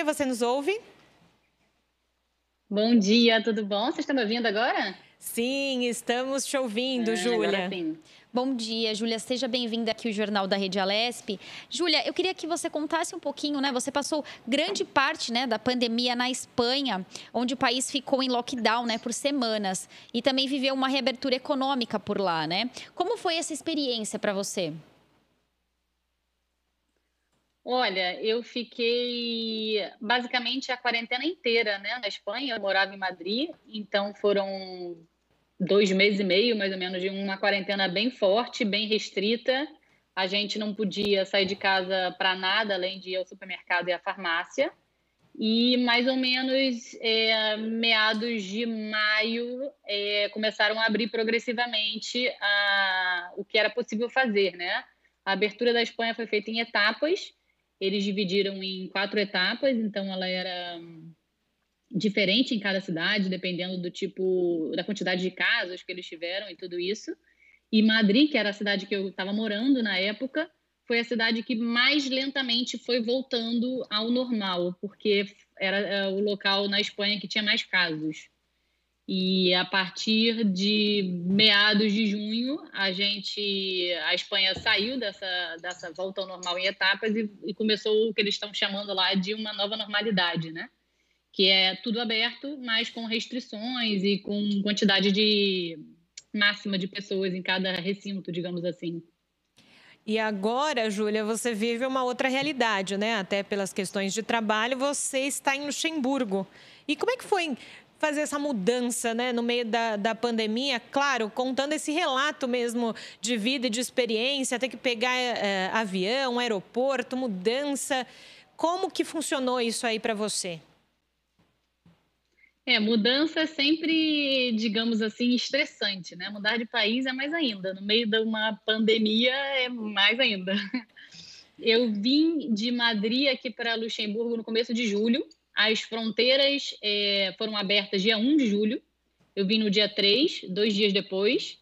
Júlia, você nos ouve? Bom dia, tudo bom? Vocês estão me ouvindo agora? Sim, estamos te ouvindo, Agora Júlia. sim. Bom dia, Júlia. Seja bem-vinda aqui ao Jornal da Rede Alesp. Júlia, eu queria que você contasse um pouquinho, né? Você passou grande parte, né, da pandemia na Espanha, onde o país ficou em lockdown, né, por semanas, e também viveu uma reabertura econômica por lá, né? Como foi essa experiência para você? Olha, eu fiquei basicamente a quarentena inteira, né, na Espanha. Eu morava em Madrid, então foram 2 meses e meio, mais ou menos, de uma quarentena bem forte, bem restrita. A gente não podia sair de casa para nada, além de ir ao supermercado e à farmácia. E mais ou menos meados de maio começaram a abrir progressivamente o que era possível fazer, né? A abertura da Espanha foi feita em etapas, eles dividiram em 4 etapas, então ela era diferente em cada cidade, dependendo do tipo, da quantidade de casos que eles tiveram e tudo isso. E Madrid, que era a cidade que eu estava morando na época, foi a cidade que mais lentamente foi voltando ao normal, porque era o local na Espanha que tinha mais casos. E a partir de meados de junho, a Espanha saiu dessa volta ao normal em etapas e começou o que eles estão chamando lá de uma nova normalidade, né? Que é tudo aberto, mas com restrições e com quantidade de máxima de pessoas em cada recinto, digamos assim. E agora, Júlia, você vive uma outra realidade, né? Até pelas questões de trabalho, você está em Luxemburgo. E como é que foi fazer essa mudança, né, no meio da pandemia? Claro, contando esse relato mesmo de vida e de experiência, ter que pegar avião, aeroporto, mudança. Como que funcionou isso aí para você? Mudança é sempre, digamos assim, estressante, né? Mudar de país é mais ainda. No meio de uma pandemia é mais ainda. Eu vim de Madrid aqui para Luxemburgo no começo de julho. As fronteiras foram abertas dia 1 de julho. Eu vim no dia 3, 2 dias depois.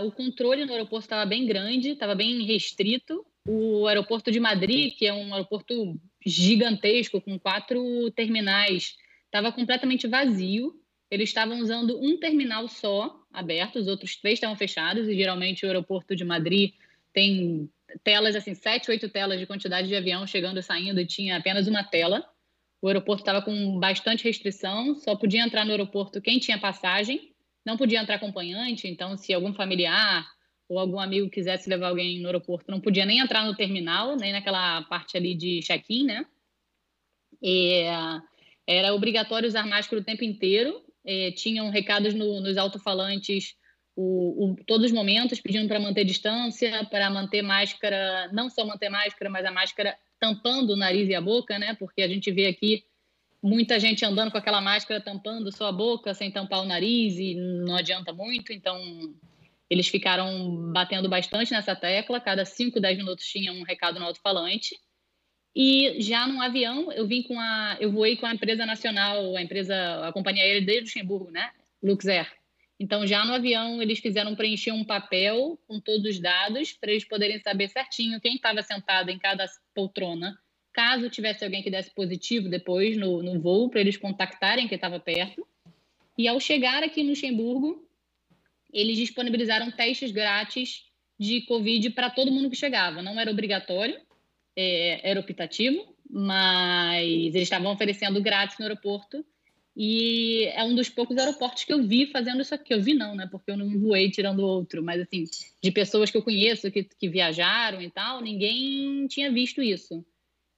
O controle no aeroporto estava bem grande, estava bem restrito. O aeroporto de Madrid, que é um aeroporto gigantesco, com 4 terminais, estava completamente vazio. Eles estavam usando um terminal só aberto, os outros 3 estavam fechados, e geralmente o aeroporto de Madrid tem telas, assim, 7, 8 telas de quantidade de avião chegando e saindo, e tinha apenas uma tela. O aeroporto estava com bastante restrição, só podia entrar no aeroporto quem tinha passagem, não podia entrar acompanhante, então se algum familiar ou algum amigo quisesse levar alguém no aeroporto, não podia nem entrar no terminal, nem naquela parte ali de check-in, né? E, era obrigatório usar máscara o tempo inteiro, tinham recados nos alto-falantes todos os momentos, pedindo para manter distância, para manter máscara, não só manter máscara, mas a máscara tampando o nariz e a boca, né? Porque a gente vê aqui muita gente andando com aquela máscara tampando só a boca, sem tampar o nariz, e não adianta muito, então eles ficaram batendo bastante nessa tecla, cada 5, 10 minutos tinha um recado no alto-falante. E já no avião, eu voei com a empresa nacional, a companhia aérea de Luxemburgo, né? Luxair. Então, já no avião, eles fizeram preencher um papel com todos os dados para eles poderem saber certinho quem estava sentado em cada poltrona. Caso tivesse alguém que desse positivo depois no voo, para eles contactarem quem estava perto. E ao chegar aqui em Luxemburgo, eles disponibilizaram testes grátis de Covid para todo mundo que chegava. Não era obrigatório, era optativo, mas eles estavam oferecendo grátis no aeroporto. E é um dos poucos aeroportos que eu vi fazendo isso aqui. Eu vi não, né? Porque eu não voei tirando outro. Mas, assim, de pessoas que eu conheço, que viajaram e tal, ninguém tinha visto isso.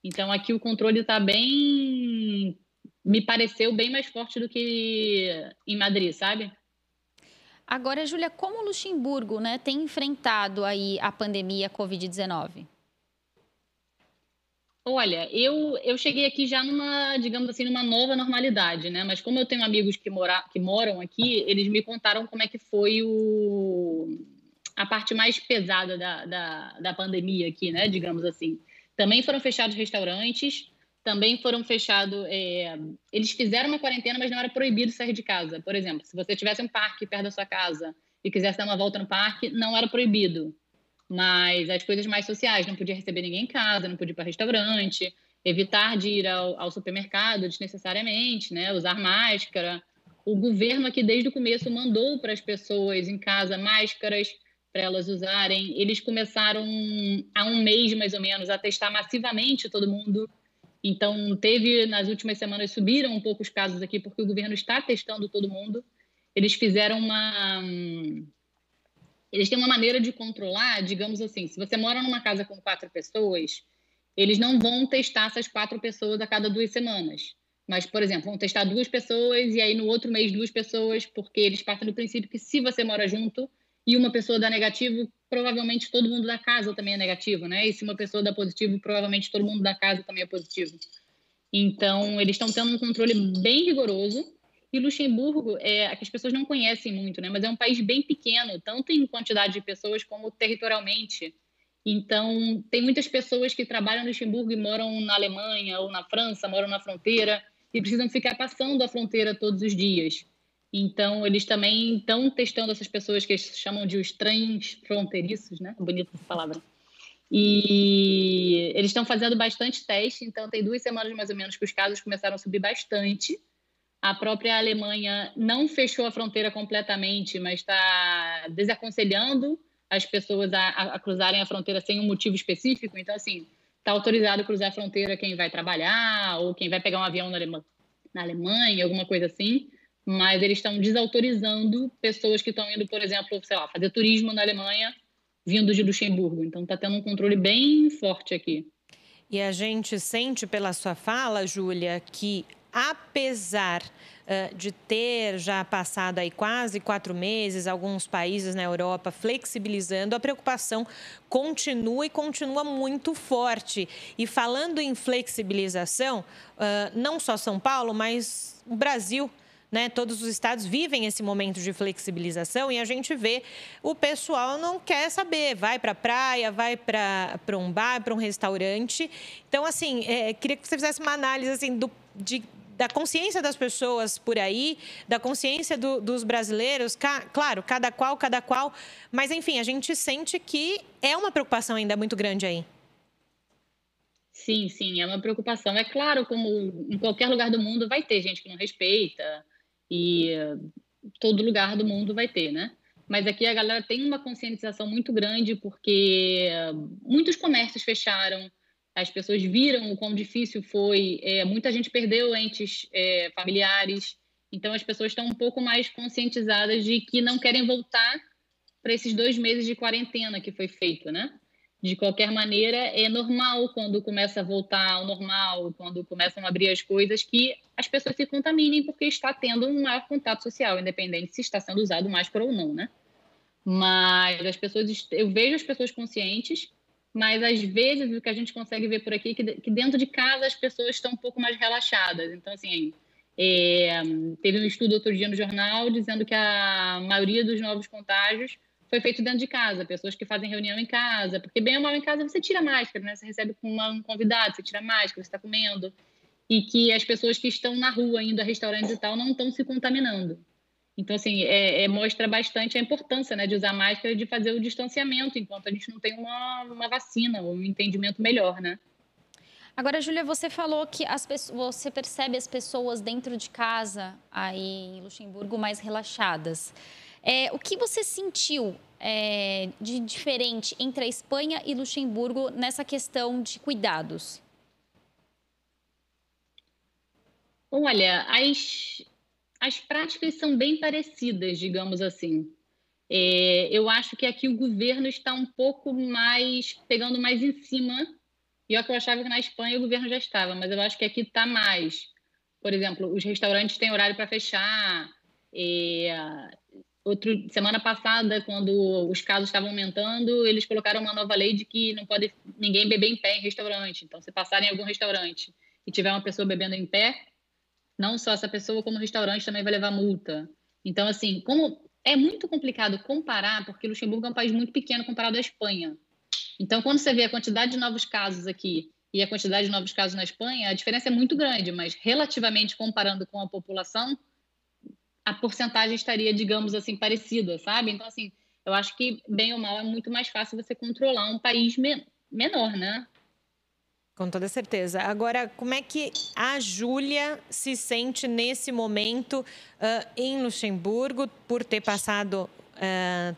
Então, aqui o controle está bem... Me pareceu bem mais forte do que em Madrid, sabe? Agora, Júlia, como o Luxemburgo, né, tem enfrentado aí a pandemia Covid-19? Olha, eu cheguei aqui já numa, digamos assim, numa nova normalidade, né? Mas como eu tenho amigos que moram aqui, eles me contaram como é que foi a parte mais pesada da pandemia aqui, né? Digamos assim. Também foram fechados restaurantes, também foram fechados. Eles fizeram uma quarentena, mas não era proibido sair de casa. Por exemplo, se você tivesse um parque perto da sua casa e quisesse dar uma volta no parque, não era proibido. Mas as coisas mais sociais, não podia receber ninguém em casa, não podia ir para restaurante, evitar de ir ao supermercado desnecessariamente, né? Usar máscara. O governo aqui, desde o começo, mandou para as pessoas em casa máscaras para elas usarem. Eles começaram, há um mês, mais ou menos, a testar massivamente todo mundo. Então, nas últimas semanas, subiram um pouco os casos aqui, porque o governo está testando todo mundo. Eles têm uma maneira de controlar, digamos assim, se você mora numa casa com 4 pessoas, eles não vão testar essas 4 pessoas a cada 2 semanas. Mas, por exemplo, vão testar 2 pessoas e aí no outro mês 2 pessoas, porque eles partem do princípio que se você mora junto e uma pessoa dá negativo, provavelmente todo mundo da casa também é negativo, né? E se uma pessoa dá positivo, provavelmente todo mundo da casa também é positivo. Então, eles estão tendo um controle bem rigoroso. E Luxemburgo, que as pessoas não conhecem muito, né? Mas é um país bem pequeno, tanto em quantidade de pessoas como territorialmente. Então, tem muitas pessoas que trabalham no Luxemburgo e moram na Alemanha ou na França, moram na fronteira e precisam ficar passando a fronteira todos os dias. Então, eles também estão testando essas pessoas que eles chamam de os transfronteiriços, né? Bonita essa palavra. E eles estão fazendo bastante teste, então tem 2 semanas mais ou menos que os casos começaram a subir bastante. A própria Alemanha não fechou a fronteira completamente, mas está desaconselhando as pessoas a cruzarem a fronteira sem um motivo específico. Então, assim, está autorizado a cruzar a fronteira quem vai trabalhar ou quem vai pegar um avião na Alemanha, alguma coisa assim. Mas eles estão desautorizando pessoas que estão indo, por exemplo, sei lá, fazer turismo na Alemanha, vindo de Luxemburgo. Então, está tendo um controle bem forte aqui. E a gente sente pela sua fala, Júlia, que apesar de ter já passado aí quase 4 meses, alguns países na Europa flexibilizando, a preocupação continua e continua muito forte. E falando em flexibilização, não só São Paulo, mas o Brasil, né? Todos os estados vivem esse momento de flexibilização e a gente vê o pessoal não quer saber, vai para a praia, vai para um bar, para um restaurante. Então, assim, queria que você fizesse uma análise assim, da consciência das pessoas por aí, da consciência dos brasileiros, claro, cada qual, mas enfim, a gente sente que é uma preocupação ainda muito grande aí. Sim, sim, é uma preocupação. É claro, como em qualquer lugar do mundo vai ter gente que não respeita, e todo lugar do mundo vai ter, né? Mas aqui a galera tem uma conscientização muito grande porque muitos comércios fecharam, as pessoas viram o quão difícil foi, muita gente perdeu entes familiares, então as pessoas estão um pouco mais conscientizadas de que não querem voltar para esses 2 meses de quarentena que foi feito, né? De qualquer maneira, é normal quando começa a voltar ao normal, quando começam a abrir as coisas, que as pessoas se contaminem porque está tendo um maior contato social, independente se está sendo usado máscara ou não, né? Mas eu vejo as pessoas conscientes, mas às vezes o que a gente consegue ver por aqui é que dentro de casa as pessoas estão um pouco mais relaxadas. Então, assim, teve um estudo outro dia no jornal dizendo que a maioria dos novos contágios foi feito dentro de casa, pessoas que fazem reunião em casa, porque bem ou mal em casa você tira a máscara, né? Você recebe com um convidado, você tira a máscara, você está comendo, e que as pessoas que estão na rua, indo a restaurantes e tal, não estão se contaminando. Então, assim, mostra bastante a importância, né, de usar máscara e de fazer o distanciamento, enquanto a gente não tem uma vacina ou um entendimento melhor, né? Agora, Júlia, você falou que você percebe as pessoas dentro de casa, aí em Luxemburgo, mais relaxadas. O que você sentiu de diferente entre a Espanha e Luxemburgo nessa questão de cuidados? Olha, as práticas são bem parecidas, digamos assim. Eu acho que aqui o governo está um pouco mais, pegando mais em cima, e eu achava que na Espanha o governo já estava, mas eu acho que aqui está mais. Por exemplo, os restaurantes têm horário para fechar. Semana passada, quando os casos estavam aumentando, eles colocaram uma nova lei de que não pode ninguém beber em pé em restaurante. Então, se passar em algum restaurante e tiver uma pessoa bebendo em pé, não só essa pessoa, como o restaurante também vai levar multa. Então, assim, como é muito complicado comparar, porque Luxemburgo é um país muito pequeno comparado à Espanha. Então, quando você vê a quantidade de novos casos aqui e a quantidade de novos casos na Espanha, a diferença é muito grande, mas relativamente comparando com a população, a porcentagem estaria, digamos assim, parecida, sabe? Então, assim, eu acho que, bem ou mal, é muito mais fácil você controlar um país menor, né? Com toda certeza. Agora, como é que a Júlia se sente nesse momento em Luxemburgo, por ter passado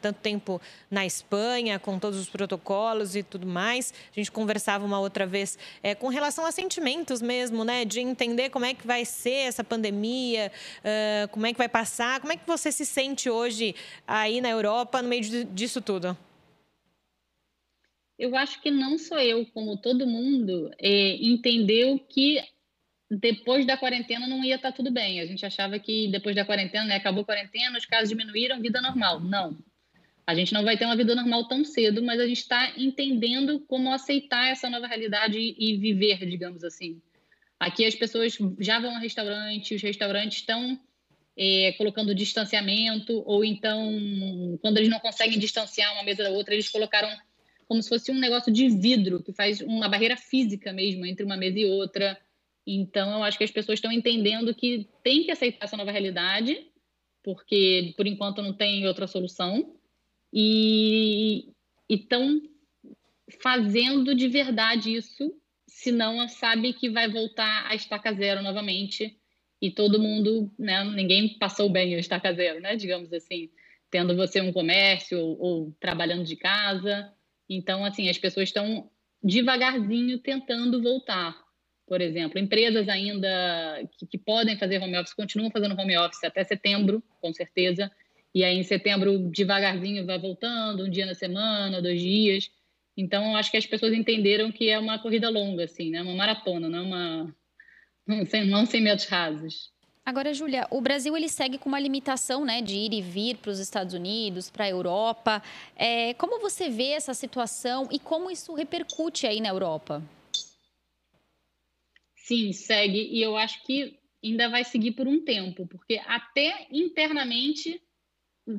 tanto tempo na Espanha, com todos os protocolos e tudo mais? A gente conversava uma outra vez com relação a sentimentos mesmo, né? De entender como é que vai ser essa pandemia, como é que vai passar. Como é que você se sente hoje aí na Europa, no meio disso tudo? Eu acho que não só eu, como todo mundo, entendeu que depois da quarentena não ia estar tudo bem. A gente achava que depois da quarentena, né, acabou a quarentena, os casos diminuíram, vida normal. Não, a gente não vai ter uma vida normal tão cedo, mas a gente está entendendo como aceitar essa nova realidade e viver, digamos assim. Aqui as pessoas já vão ao restaurante, os restaurantes estão colocando distanciamento, ou então, quando eles não conseguem distanciar uma mesa da outra, eles colocaram como se fosse um negócio de vidro, que faz uma barreira física mesmo entre uma mesa e outra. Então, eu acho que as pessoas estão entendendo que tem que aceitar essa nova realidade, porque, por enquanto, não tem outra solução. E estão fazendo de verdade isso, senão sabe que vai voltar a estaca zero novamente. E todo mundo, né, ninguém passou bem a estaca zero, né, digamos assim, tendo você um comércio ou trabalhando de casa. Então, assim, as pessoas estão devagarzinho tentando voltar. Por exemplo, empresas ainda que podem fazer home office continuam fazendo home office até setembro, com certeza. E aí, em setembro, devagarzinho vai voltando, um dia na semana, 2 dias. Então, eu acho que as pessoas entenderam que é uma corrida longa, assim, né? Uma maratona, não 100 metros rasos. Agora, Júlia, o Brasil ele segue com uma limitação, né, de ir e vir para os Estados Unidos, para a Europa. Como você vê essa situação e como isso repercute aí na Europa? Sim, segue. E eu acho que ainda vai seguir por um tempo, porque até internamente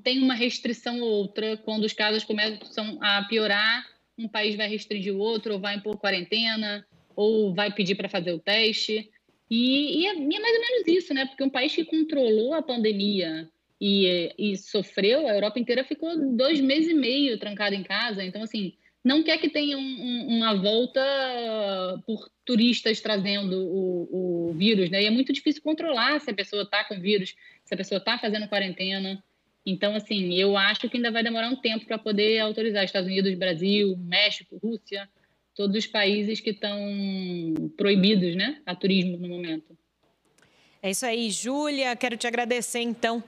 tem uma restrição ou outra. Quando os casos começam a piorar, um país vai restringir o outro, ou vai impor quarentena, ou vai pedir para fazer o teste. E é mais ou menos isso, né? Porque um país que controlou a pandemia e sofreu, a Europa inteira ficou 2 meses e meio trancada em casa. Então, assim, não quer que tenha uma volta por turistas trazendo o vírus, né? E é muito difícil controlar se a pessoa está com vírus, se a pessoa está fazendo quarentena. Então, assim, eu acho que ainda vai demorar um tempo para poder autorizar Estados Unidos, Brasil, México, Rússia, todos os países que estão proibidos, né, a turismo no momento. É isso aí, Júlia. Quero te agradecer, então,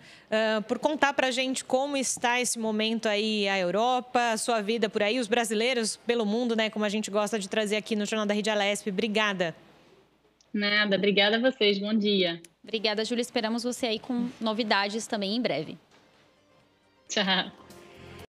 por contar para a gente como está esse momento aí a Europa, a sua vida por aí, os brasileiros pelo mundo, né? Como a gente gosta de trazer aqui no Jornal da Rede Alesp. Obrigada. Nada, obrigada a vocês. Bom dia. Obrigada, Júlia. Esperamos você aí com novidades também em breve. Tchau.